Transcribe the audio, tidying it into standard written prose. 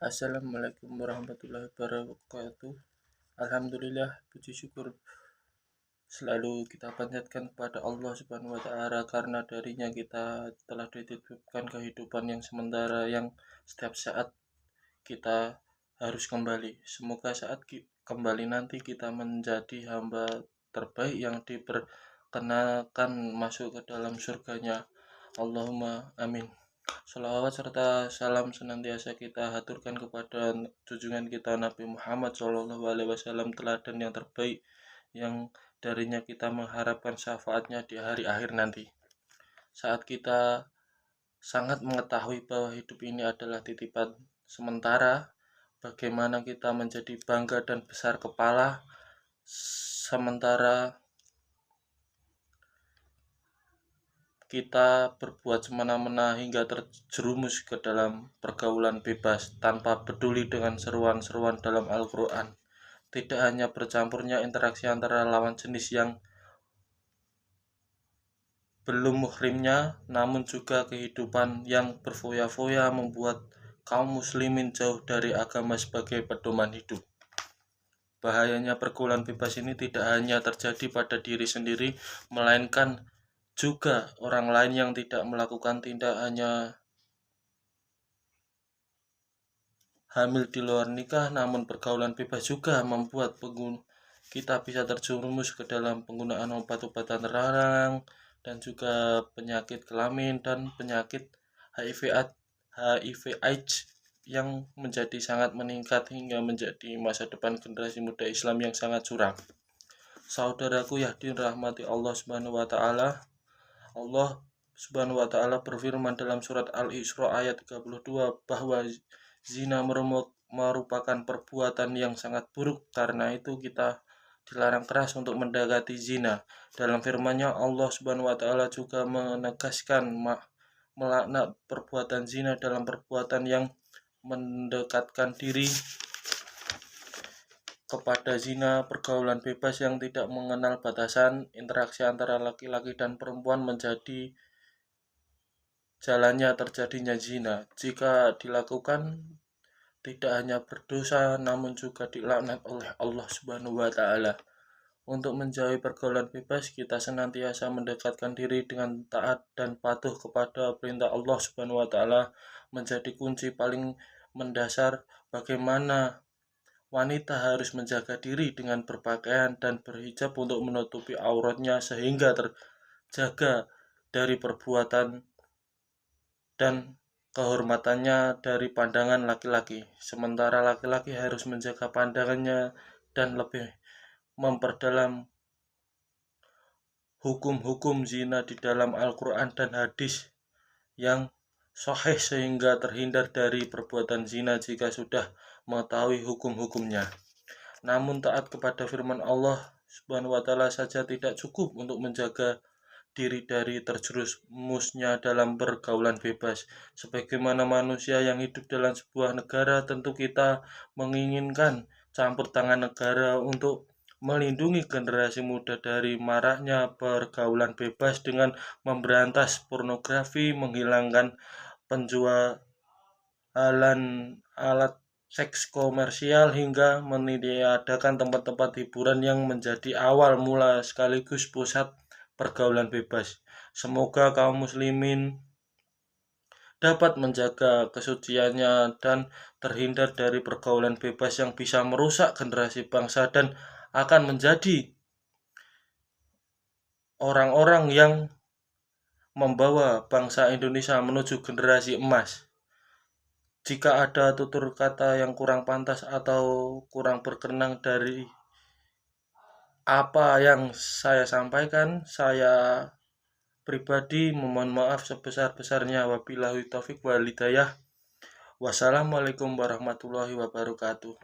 Assalamualaikum warahmatullahi wabarakatuh. Alhamdulillah, puji syukur selalu kita panjatkan kepada Allah Subhanahu wa Ta'ala, karena darinya kita telah dititipkan kehidupan yang sementara, yang setiap saat kita harus kembali. Semoga saat kembali nanti kita menjadi hamba terbaik yang diperkenalkan masuk ke dalam surganya. Allahumma amin. Shalawat serta salam senantiasa kita haturkan kepada junjungan kita Nabi Muhammad SAW, teladan yang terbaik, yang darinya kita mengharapkan syafaatnya di hari akhir nanti. Saat kita sangat mengetahui bahwa hidup ini adalah titipan sementara, bagaimana kita menjadi bangga dan besar kepala sementara kita berbuat semena-mena hingga terjerumus ke dalam pergaulan bebas tanpa peduli dengan seruan-seruan dalam Al-Quran. Tidak hanya bercampurnya interaksi antara lawan jenis yang belum muhrimnya, namun juga kehidupan yang berfoya-foya membuat kaum muslimin jauh dari agama sebagai pedoman hidup. Bahayanya pergaulan bebas ini tidak hanya terjadi pada diri sendiri, melainkan juga orang lain yang tidak melakukan tindak hanya hamil di luar nikah, namun pergaulan bebas juga membuat kita bisa terjerumus ke dalam penggunaan obat-obatan terlarang, dan juga penyakit kelamin dan penyakit HIV/AIDS yang menjadi sangat meningkat hingga menjadi masa depan generasi muda Islam yang sangat suram. Saudaraku yang dirahmati Allah Subhanahu wa Ta'ala, Allah Subhanahu wa Ta'ala berfirman dalam surat Al-Isra ayat 32 bahwa zina merupakan perbuatan yang sangat buruk. Karena itu kita dilarang keras untuk mendekati zina. Dalam firman-Nya, Allah Subhanahu wa Ta'ala juga menegaskan melaknat perbuatan zina dalam perbuatan yang mendekatkan diri kepada zina. Pergaulan bebas yang tidak mengenal batasan, interaksi antara laki-laki dan perempuan menjadi jalannya terjadinya zina. Jika dilakukan, tidak hanya berdosa, namun juga dilaknat oleh Allah Subhanahu wa Ta'ala. Untuk menjauhi pergaulan bebas, kita senantiasa mendekatkan diri dengan taat dan patuh kepada perintah Allah Subhanahu wa Ta'ala menjadi kunci paling mendasar bagaimana wanita harus menjaga diri dengan berpakaian dan berhijab untuk menutupi auratnya sehingga terjaga dari perbuatan dan kehormatannya dari pandangan laki-laki. Sementara laki-laki harus menjaga pandangannya dan lebih memperdalam hukum-hukum zina di dalam Al-Quran dan hadis yang sahih sehingga terhindar dari perbuatan zina jika sudah mengetahui hukum-hukumnya. Namun taat kepada firman Allah Subhanahu wa Ta'ala saja tidak cukup untuk menjaga diri dari terjerumusnya dalam pergaulan bebas. Sebagaimana manusia yang hidup dalam sebuah negara, tentu kita menginginkan campur tangan negara untuk melindungi generasi muda dari maraknya pergaulan bebas dengan memberantas pornografi, menghilangkan penjualan alat seks komersial, hingga meniadakan tempat-tempat hiburan yang menjadi awal mula sekaligus pusat pergaulan bebas. Semoga kaum muslimin dapat menjaga kesuciannya dan terhindar dari pergaulan bebas yang bisa merusak generasi bangsa dan akan menjadi orang-orang yang membawa bangsa Indonesia menuju generasi emas. Jika ada tutur kata yang kurang pantas atau kurang berkenan dari apa yang saya sampaikan, saya pribadi memohon maaf sebesar-besarnya. Wabillahi taufik wal hidayah. Wassalamualaikum warahmatullahi wabarakatuh.